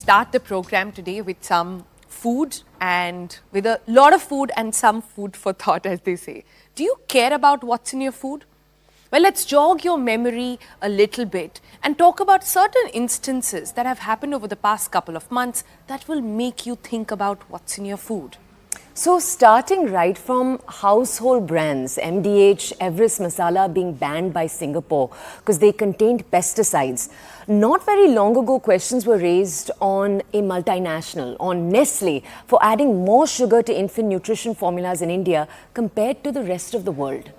start the program today with some food and with a lot of food and some food for thought, as they say. Do you care about what's in your food? Well, let's jog your memory a little bit and talk about certain instances that have happened over the past couple of months that will make you think about what's in your food. So starting right from household brands, MDH, Everest Masala being banned by Singapore because they contained pesticides. Not very long ago, questions were raised on a multinational, on Nestle, for adding more sugar to infant nutrition formulas in India compared to the rest of the world.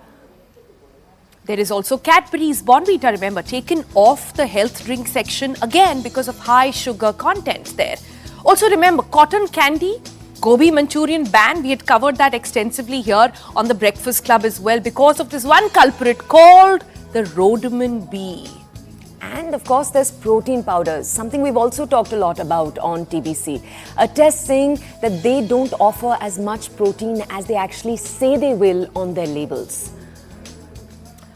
There is also Cadbury's Bournvita, remember, taken off the health drink section again because of high sugar content there. Also remember, cotton candy, Gobi Manchurian ban, we had covered that extensively here on the Breakfast Club as well because of this one culprit called the rhodamine bee. And of course, there's protein powders, something we've also talked a lot about on TBC. A test saying that they don't offer as much protein as they actually say they will on their labels.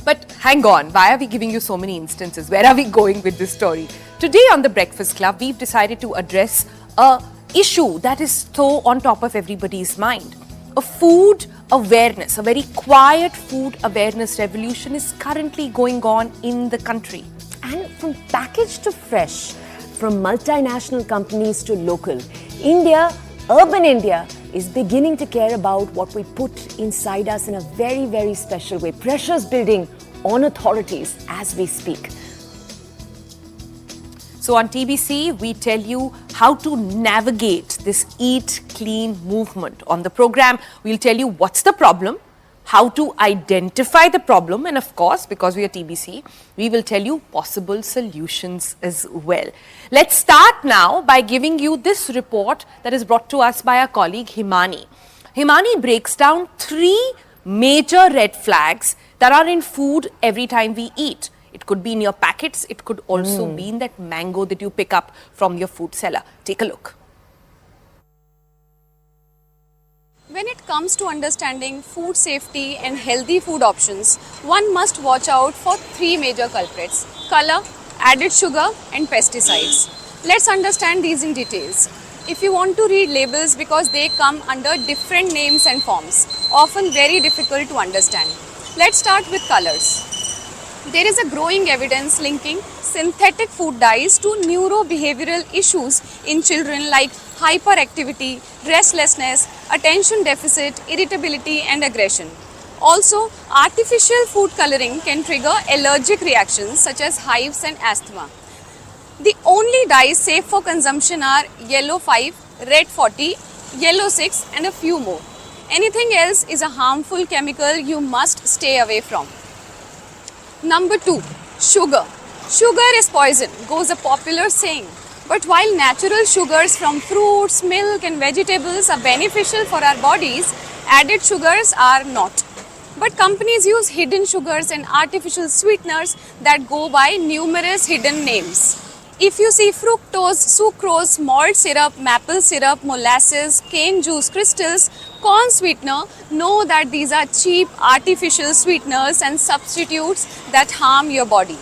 But hang on, why are we giving you so many instances? Where are we going with this story? Today on the Breakfast Club, we've decided to address a issue that is so on top of everybody's mind. A food awareness, a very quiet food awareness revolution is currently going on in the country. And from packaged to fresh, from multinational companies to local, India, urban India, is beginning to care about what we put inside us in a very, very special way. Pressure's building on authorities as we speak. So on TBC, we tell you how to navigate this Eat Clean movement. On the program, we'll tell you what's the problem, how to identify the problem, and of course, because we are TBC, we will tell you possible solutions as well. Let's start now by giving you this report that is brought to us by our colleague Himani. Himani breaks down 3 major red flags that are in food every time we eat. It could be in your packets, it could also be in that mango that you pick up from your food seller. Take a look. When it comes to understanding food safety and healthy food options, one must watch out for 3 major culprits: color, added sugar and pesticides. Let's understand these in details. If you want to read labels because they come under different names and forms, often very difficult to understand. Let's start with colors. There is a growing evidence linking synthetic food dyes to neurobehavioral issues in children like hyperactivity, restlessness, attention deficit, irritability and aggression. Also, artificial food coloring can trigger allergic reactions such as hives and asthma. The only dyes safe for consumption are yellow 5, red 40, yellow 6 and a few more. Anything else is a harmful chemical you must stay away from. Number 2, sugar. Sugar is poison, goes a popular saying. But while natural sugars from fruits, milk and vegetables are beneficial for our bodies, added sugars are not. But companies use hidden sugars and artificial sweeteners that go by numerous hidden names. If you see fructose, sucrose, malt syrup, maple syrup, molasses, cane juice crystals, corn sweetener, know that these are cheap artificial sweeteners and substitutes that harm your body.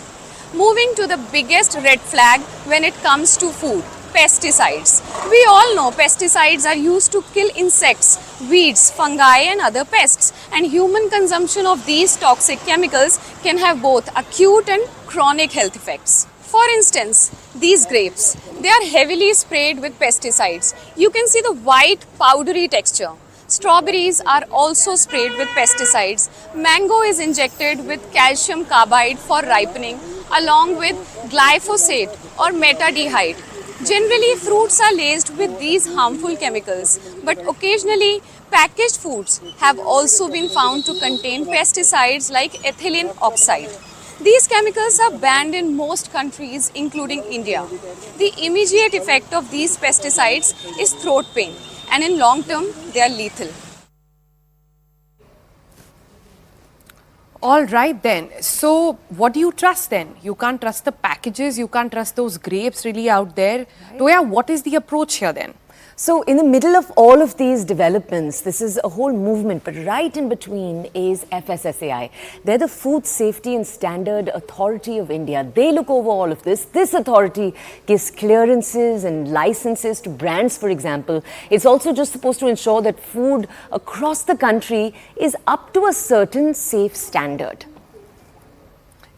Moving to the biggest red flag when it comes to food, pesticides. We all know pesticides are used to kill insects, weeds, fungi and other pests, and human consumption of these toxic chemicals can have both acute and chronic health effects. For instance, these grapes, they are heavily sprayed with pesticides. You can see the white powdery texture. Strawberries are also sprayed with pesticides. Mango is injected with calcium carbide for ripening along with glyphosate or metaldehyde. Generally, fruits are laced with these harmful chemicals, but occasionally packaged foods have also been found to contain pesticides like ethylene oxide. These chemicals are banned in most countries, including India. The immediate effect of these pesticides is throat pain, and in long term, they are lethal. All right then. So what do you trust then? You can't trust the packages, you can't trust those grapes really out there. Toya, what is the approach here then? So in the middle of all of these developments, this is a whole movement, but right in between is FSSAI. They're the Food Safety and Standard Authority of India. They look over all of this. This authority gives clearances and licenses to brands, for example. It's also just supposed to ensure that food across the country is up to a certain safe standard.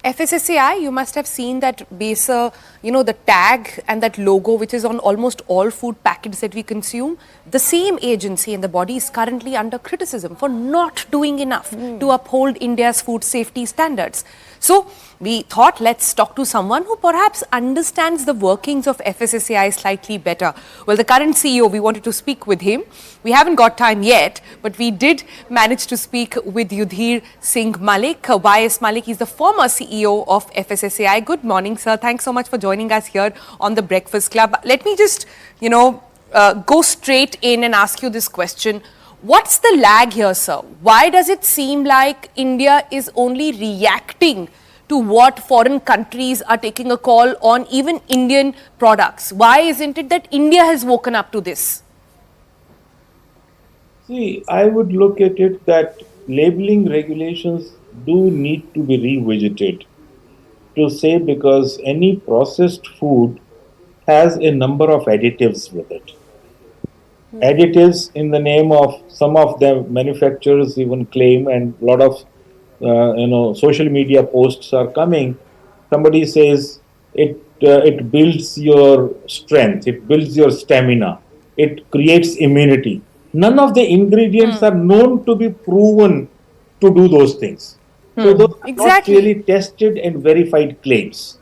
FSSAI, you must have seen that base, the tag and that logo which is on almost all food packets that we consume. The same agency and the body is currently under criticism for not doing enough to uphold India's food safety standards. So we thought, let's talk to someone who perhaps understands the workings of FSSAI slightly better. Well, the current CEO, we wanted to speak with him. We haven't got time yet, but we did manage to speak with Yudhvir Malik. YS Malik, he's the former CEO of FSSAI. Good morning, sir. Thanks so much for joining us here on the Breakfast Club. Let me just, go straight in and ask you this question. What's the lag here, sir? Why does it seem like India is only reacting to what foreign countries are taking a call on, even Indian products? Why isn't it that India has woken up to this? See, I would look at it that labeling regulations do need to be revisited to say, because any processed food has a number of additives with it. Additives in the name of some of them manufacturers even claim, and a lot of social media posts are coming. Somebody says it builds your strength, it builds your stamina, it creates immunity. None of the ingredients are known to be proven to do those things. So those are not really tested and verified claims.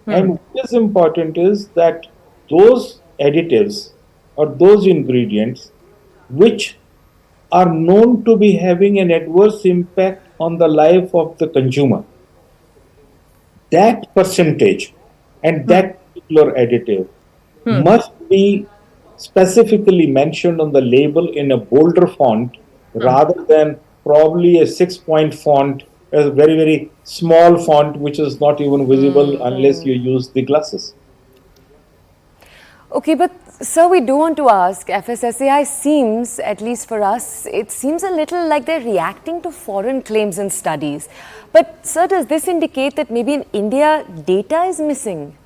And what is important is that those additives or those ingredients which are known to be having an adverse impact on the life of the consumer, that percentage and that particular additive must be specifically mentioned on the label in a bolder font rather than probably a 6-point font, a very, very small font which is not even visible unless you use the glasses. Okay, but sir, we do want to ask, FSSAI seems, at least for us, it seems a little like they're reacting to foreign claims and studies. But sir, does this indicate that maybe in India, data is missing?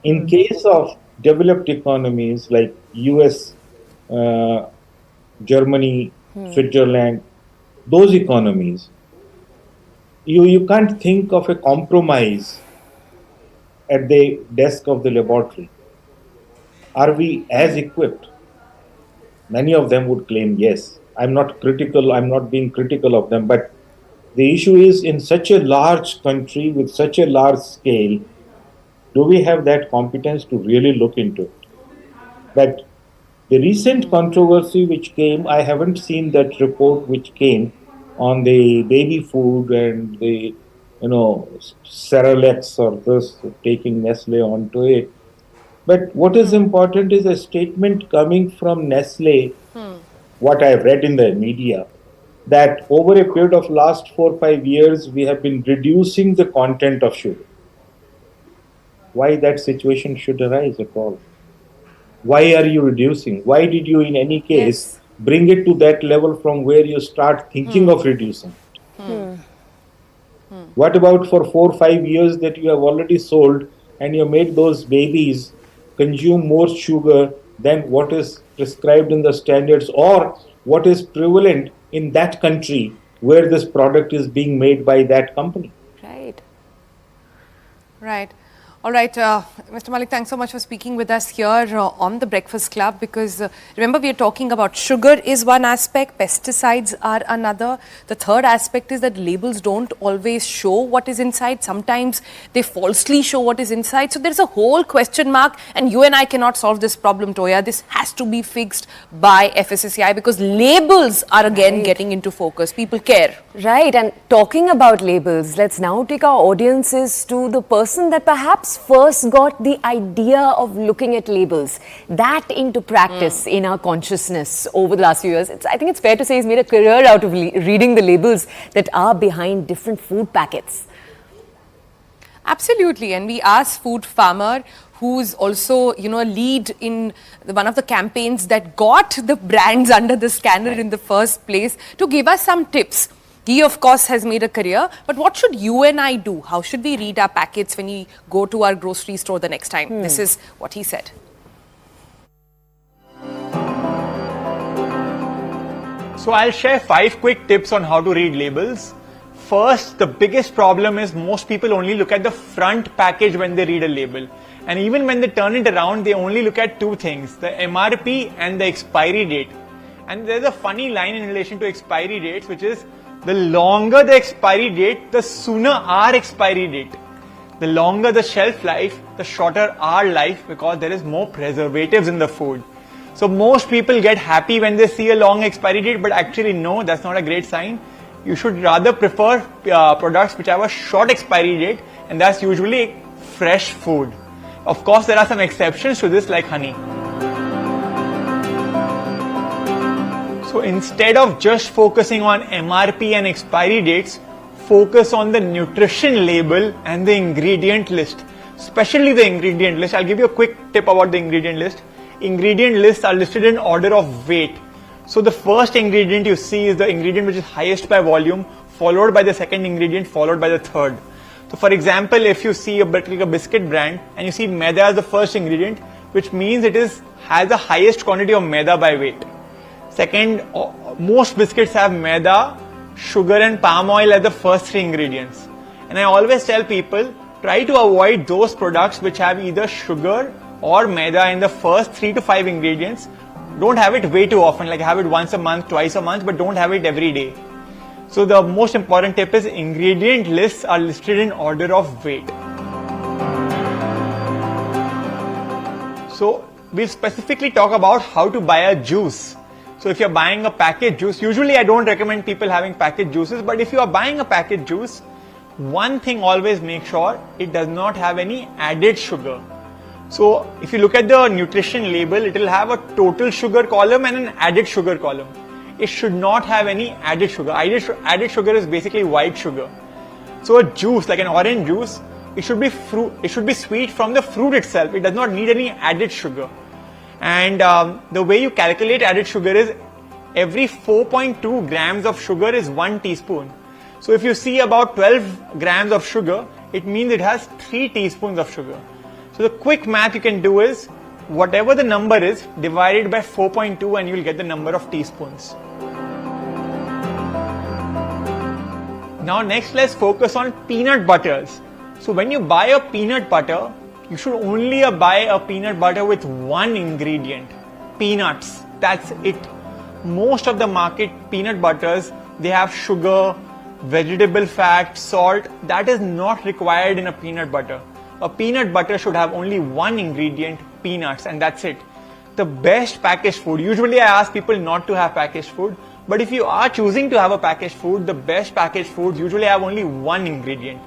In case of developed economies like US, Germany, Switzerland, those economies, you can't think of a compromise at the desk of the laboratory. Are we as equipped? Many of them would claim yes. I'm not being critical of them, but the issue is, in such a large country with such a large scale, do we have that competence to really look into it? But the recent controversy which came, I haven't seen that report which came on the baby food and the Cerelac or this, taking Nestle onto it. But what is important is a statement coming from Nestle, what I've read in the media, that over a period of last 4 or 5 years, we have been reducing the content of sugar. Why that situation should arise at all? Why are you reducing? Why did you, in any case, bring it to that level from where you start thinking of reducing it? What about for 4 or 5 years that you have already sold and you made those babies consume more sugar than what is prescribed in the standards or what is prevalent in that country where this product is being made by that company? Right. All right, Mr. Malik, thanks so much for speaking with us here on the Breakfast Club, because remember, we are talking about sugar is one aspect, pesticides are another. The third aspect is that labels don't always show what is inside. Sometimes they falsely show what is inside. So there's a whole question mark, and you and I cannot solve this problem, Toya. This has to be fixed by FSSAI, because labels are again getting into focus. People care. Right, and talking about labels, let's now take our audiences to the person that perhaps first got the idea of looking at labels, that into practice in our consciousness over the last few years. I think it's fair to say he's made a career out of reading the labels that are behind different food packets. Absolutely, and we asked Food Farmer, who's also, lead in one of the campaigns that got the brands under the scanner in the first place, to give us some tips. He, of course, has made a career, but what should you and I do? How should we read our packets when we go to our grocery store the next time? This is what he said. So I'll share 5 quick tips on how to read labels. First, the biggest problem is most people only look at the front package when they read a label. And even when they turn it around, they only look at 2 things, the MRP and the expiry date. And there's a funny line in relation to expiry dates, which is the longer the expiry date, the sooner our expiry date. The longer the shelf life, the shorter our life, because there is more preservatives in the food. So most people get happy when they see a long expiry date, but actually no, that's not a great sign. You should rather prefer products which have a short expiry date, and that's usually fresh food. Of course, there are some exceptions to this, like honey. So instead of just focusing on MRP and expiry dates, focus on the nutrition label and the ingredient list, especially the ingredient list. I'll give you a quick tip about the ingredient list. Ingredient lists are listed in order of weight. So the first ingredient you see is the ingredient which is highest by volume, followed by the second ingredient, followed by the third. So for example, if you see a biscuit brand and you see maida as the first ingredient, which means it has the highest quantity of maida by weight. Second, most biscuits have maida, sugar and palm oil as the first 3 ingredients. And I always tell people, try to avoid those products which have either sugar or maida in the first 3 to 5 ingredients. Don't have it way too often, like have it once a month, twice a month, but don't have it every day. So the most important tip is ingredient lists are listed in order of weight. So we'll specifically talk about how to buy a juice. So if you're buying a packaged juice, usually I don't recommend people having packaged juices, but if you are buying a packaged juice, one thing always make sure it does not have any added sugar. So if you look at the nutrition label, it will have a total sugar column and an added sugar column. It should not have any added sugar. Added sugar is basically white sugar. So a juice, like an orange juice, it should be sweet from the fruit itself. It does not need any added sugar. And the way you calculate added sugar is every 4.2 grams of sugar is 1 teaspoon. So if you see about 12 grams of sugar, it means it has 3 teaspoons of sugar. So the quick math you can do is whatever the number is divided by 4.2 and you will get the number of teaspoons. Now next let's focus on peanut butters. So when you buy a peanut butter, you should only buy a peanut butter with 1 ingredient, peanuts. That's it. Most of the market peanut butters, they have sugar, vegetable fat, salt. That is not required in a peanut butter. A peanut butter should have only 1 ingredient, peanuts, and that's it. The best packaged food, usually I ask people not to have packaged food, but if you are choosing to have a packaged food, the best packaged foods usually have only 1 ingredient.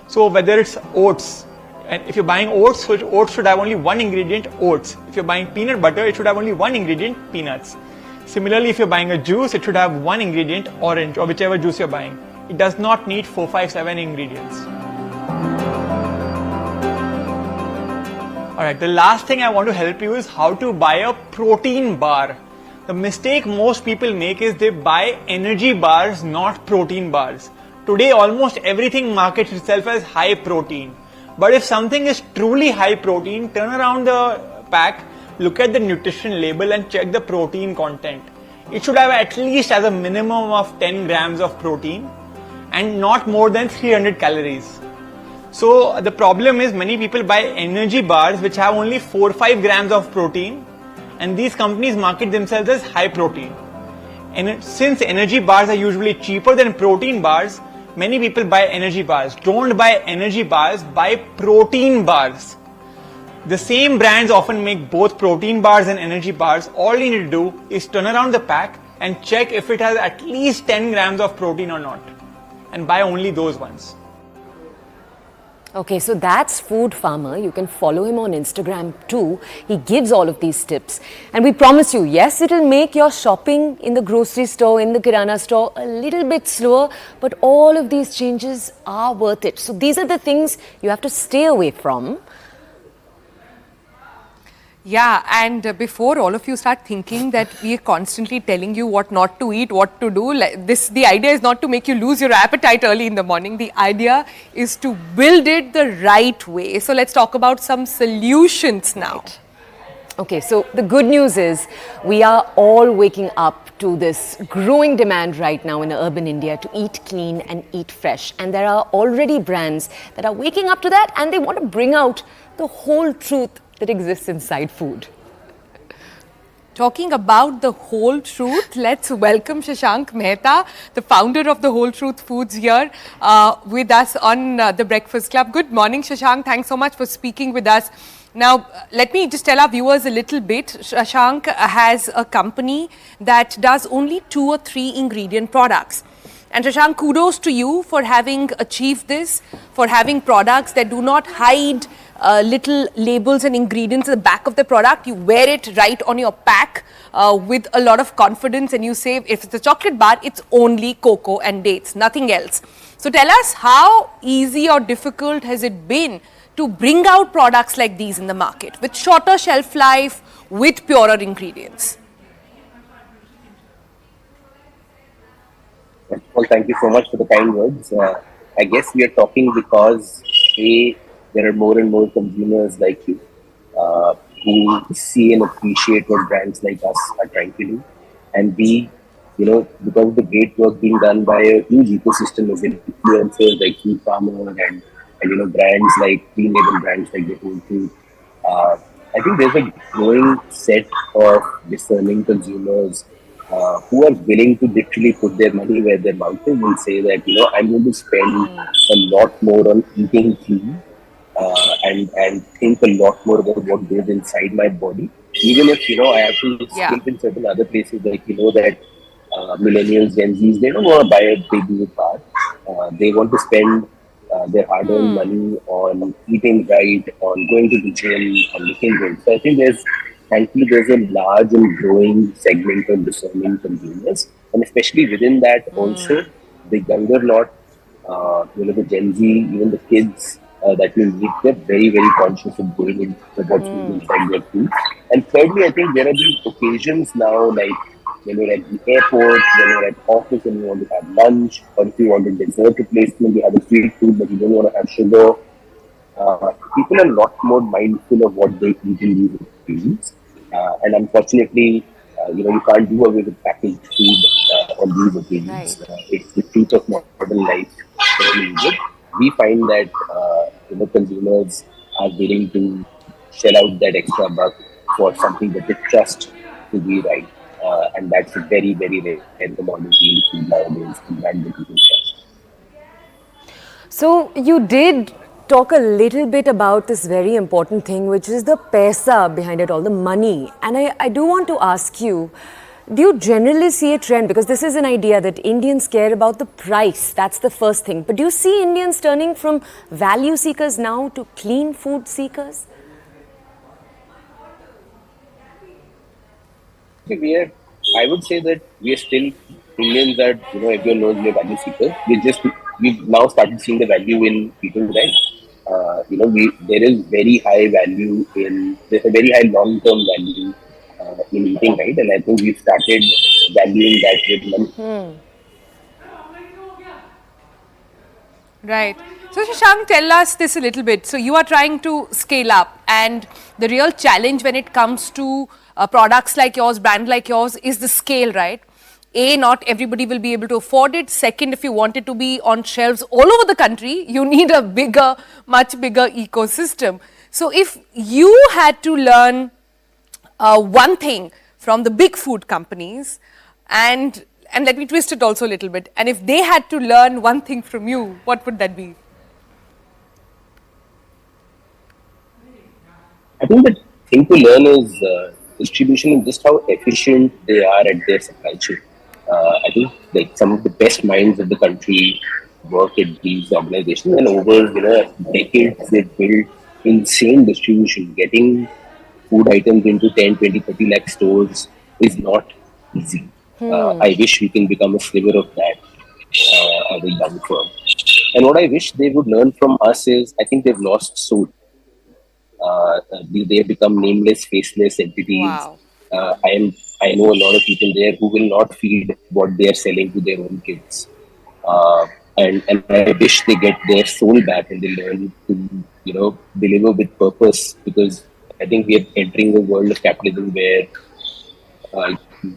So whether it's oats, and if you're buying oats, so oats should have only 1 ingredient, oats. If you're buying peanut butter, it should have only 1 ingredient, peanuts. Similarly, if you're buying a juice, it should have 1 ingredient, orange, or whichever juice you're buying. It does not need 4, 5, 7 ingredients. Alright, the last thing I want to help you is how to buy a protein bar. The mistake most people make is they buy energy bars, not protein bars. Today almost everything markets itself as high protein. But if something is truly high protein, turn around the pack, look at the nutrition label and check the protein content. It should have at least as a minimum of 10 grams of protein and not more than 300 calories. So the problem is many people buy energy bars which have only 4-5 grams of protein, and these companies market themselves as high protein. And since energy bars are usually cheaper than protein bars, many people buy energy bars. Don't buy energy bars, buy protein bars. The same brands often make both protein bars and energy bars. All you need to do is turn around the pack and check if it has at least 10 grams of protein or not, and buy only those ones. Okay, so that's Food Farmer. You can follow him on Instagram too. He gives all of these tips. And we promise you, yes, it'll make your shopping in the grocery store, in the kirana store a little bit slower, but all of these changes are worth it. So these are the things you have to stay away from. Yeah, and before all of you start thinking that we are constantly telling you what not to eat, what to do, the idea is not to make you lose your appetite early in the morning. The idea is to build it the right way. So let's talk about some solutions now. Okay, so the good news is we are all waking up to this growing demand right now in urban India to eat clean and eat fresh. And there are already brands that are waking up to that, and they want to bring out the whole truth that exists inside food. Talking about the whole truth, let's welcome Shashank Mehta, the founder of the Whole Truth Foods here with us on the Breakfast Club. Good morning, Shashank. Thanks so much for speaking with us. Now, let me just tell our viewers a little bit. Shashank has a company that does only 2 or 3 ingredient products. And Shashank, kudos to you for having achieved this, for having products that do not hide little labels and ingredients at the back of the product. You wear it right on your pack with a lot of confidence, and you say if it's a chocolate bar, it's only cocoa and dates, nothing else. So tell us, how easy or difficult has it been to bring out products like these in the market with shorter shelf life, with purer ingredients? Well, thank you so much for the kind words. I guess we are talking because A, there are more and more consumers like you who see and appreciate what brands like us are trying to do. And B, because of the great work being done by a huge ecosystem of influencers like Food Farmer and brands like clean label brands like the Whole Truth. I think there's a growing set of discerning consumers who are willing to literally put their money where their mouth is and say that, I'm going to spend a lot more on eating clean and think a lot more about what goes inside my body. Even if, I have to skip in certain other places, like, that millennials, Gen Zs, they don't want to buy a big new car. They want to spend their hard-earned money on eating right, on going to the gym, on looking good. So I think thankfully, there's a large and growing segment of discerning consumers, and especially within that, also the younger lot, the Gen Z, even the kids that we meet, they're very, very conscious of going into what's inside their food. And thirdly, I think there are these occasions now, like when you're at the airport, when you're at office and you want to have lunch, or if you want a dessert replacement, you have a sweet food but you don't want to have sugar. People are a lot more mindful of what they eat in these occasions. And unfortunately, you can't do away with packaged food on these occasions. Right. It's the truth of modern life that we use it. We find that consumers are willing to shell out that extra buck for something that they trust to be right. And that's a very, very rare commodity in food nowadays, and that people trust. So you did talk a little bit about this very important thing, which is the paisa behind it all, the money. And I do want to ask you, do you generally see a trend? Because this is an idea that Indians care about the price. That's the first thing. But do you see Indians turning from value seekers now to clean food seekers? I would say that we are still Indians that, everyone knows we are value seekers. We've now started seeing the value in eating right. There's a very high long-term value in eating right, and I think we've started valuing that with money. Right. So Shashank, tell us this a little bit. So you are trying to scale up, and the real challenge when it comes to products like yours, brand like yours, is the scale, right? A, not everybody will be able to afford it. Second, if you want it to be on shelves all over the country, you need a bigger, much bigger ecosystem. So if you had to learn one thing from the big food companies, and let me twist it also a little bit, and if they had to learn one thing from you, what would that be? I think the thing to learn is distribution and just how efficient they are at their supply chain. I think like some of the best minds of the country work at these organizations, and over decades they've built insane distribution. Getting food items into 10, 20, 30 lakh stores is not easy. I wish we can become a sliver of that as a young firm. And what I wish they would learn from us is, I think they've lost soul. They become nameless, faceless entities. Wow. I know a lot of people there who will not feed what they are selling to their own kids. And I wish they get their soul back and they learn to deliver with purpose, because I think we are entering a world of capitalism where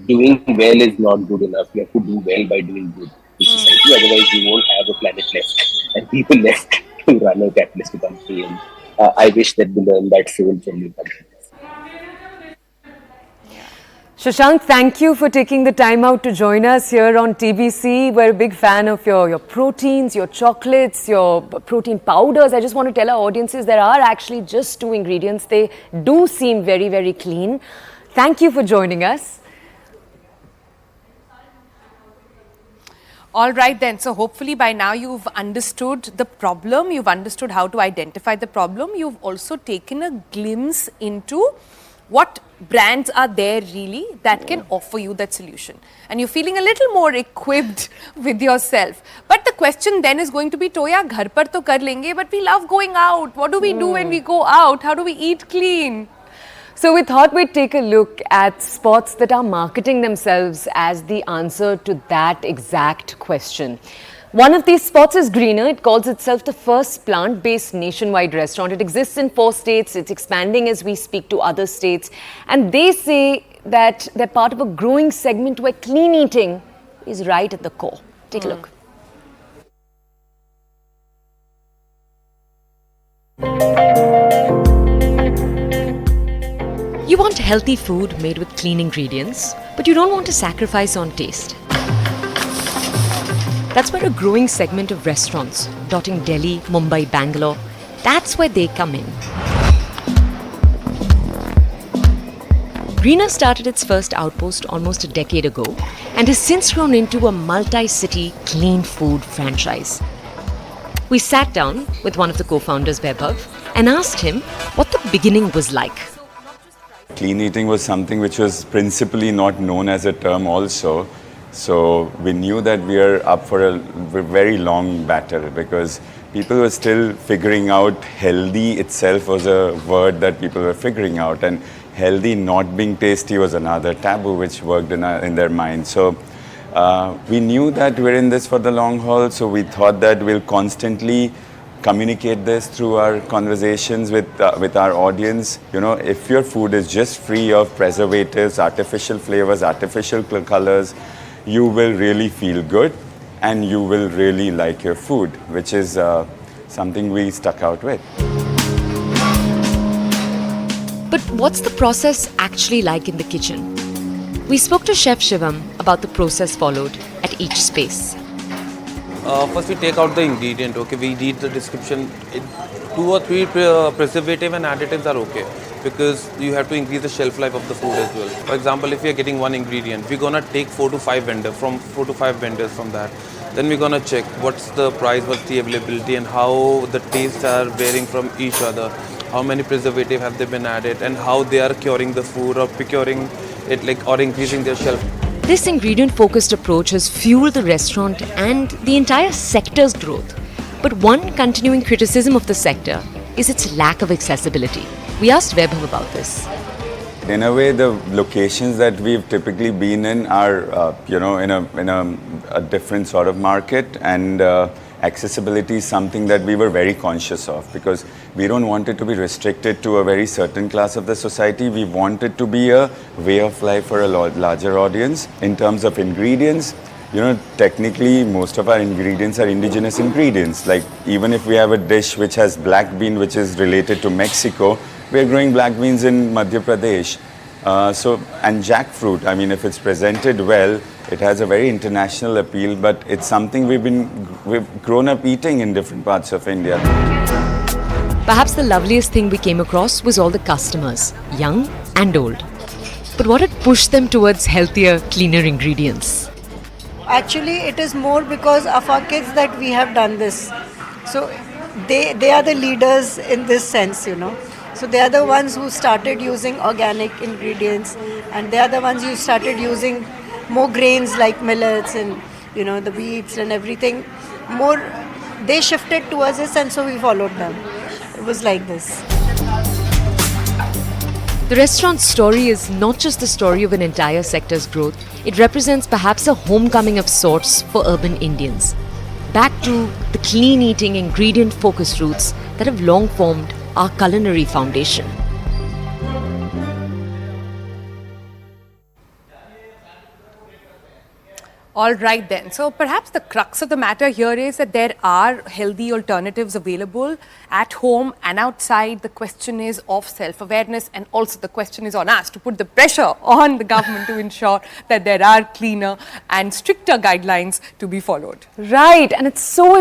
doing well is not good enough. You have to do well by doing good in society. Otherwise, we won't have a planet left and people left to run a capitalist economy. And I wish that we learn that soul from new countries. Shashank, thank you for taking the time out to join us here on TBC. We're a big fan of your proteins, your chocolates, your protein powders. I just want to tell our audiences there are actually just 2 ingredients. They do seem very, very clean. Thank you for joining us. All right then, so hopefully by now you've understood the problem, you've understood how to identify the problem, you've also taken a glimpse into what brands are there really that can offer you that solution. And you're feeling a little more equipped with yourself. But the question then is going to be, Toya, ghar par to kar lenge, but we love going out. What do we do when we go out? How do we eat clean? So we thought we'd take a look at spots that are marketing themselves as the answer to that exact question. One of these spots is Greener. It calls itself the first plant-based nationwide restaurant. It exists in 4 states. It's expanding as we speak to other states. And they say that they're part of a growing segment where clean eating is right at the core. Take a look. You want healthy food made with clean ingredients, but you don't want to sacrifice on taste. That's where a growing segment of restaurants dotting Delhi, Mumbai, Bangalore, that's where they come in. Greener started its first outpost almost a decade ago and has since grown into a multi-city clean food franchise. We sat down with one of the co-founders, Vaibhav, and asked him what the beginning was like. Clean eating was something which was principally not known as a term also. So we knew that we are up for a very long battle because people were still figuring out healthy itself was a word that people were figuring out, and healthy not being tasty was another taboo which worked in their mind. So we knew that we're in this for the long haul, so we thought that we'll constantly communicate this through our conversations with our audience. You know, if your food is just free of preservatives, artificial flavors, artificial colors, you will really feel good and you will really like your food, which is something we stuck out with. But what's the process actually like in the kitchen? We spoke to Chef Shivam about the process followed at each space. First we take out the ingredient, okay, we read the description. 2 or 3 preservative and additives are okay because you have to increase the shelf life of the food as well. For example, if we are getting 1 ingredient, we're gonna take 4 to 5 vendors from that. Then we're gonna check what's the price, what's the availability, and how the tastes are varying from each other. How many preservative have they been added, and how they are curing the food or procuring it, or increasing their shelf. This ingredient-focused approach has fueled the restaurant and the entire sector's growth. But one continuing criticism of the sector is its lack of accessibility. We asked Vaibhav about this. In a way, the locations that we've typically been in are, in a different sort of market, and accessibility is something that we were very conscious of because we don't want it to be restricted to a very certain class of the society. We want it to be a way of life for a larger audience. In terms of ingredients, technically most of our ingredients are indigenous ingredients. Like even if we have a dish which has black bean which is related to Mexico, we're growing black beans in Madhya Pradesh. And jackfruit, I mean, if it's presented well, it has a very international appeal, but it's something we've grown up eating in different parts of India. Perhaps the loveliest thing we came across was all the customers, young and old. But what had pushed them towards healthier, cleaner ingredients? Actually, it is more because of our kids that we have done this. So they are the leaders in this sense, you know. So they are the ones who started using organic ingredients, and they are the ones who started using more grains like millets and, you know, the wheats and everything. More, they shifted towards this, and so we followed them. It was like this. The restaurant's story is not just the story of an entire sector's growth, it represents perhaps a homecoming of sorts for urban Indians. Back to the clean eating, ingredient focused roots that have long formed our culinary foundation. All right then. So perhaps the crux of the matter here is that there are healthy alternatives available at home and outside. The question is of self-awareness, and also the question is on us to put the pressure on the government to ensure that there are cleaner and stricter guidelines to be followed. Right, and it's so important.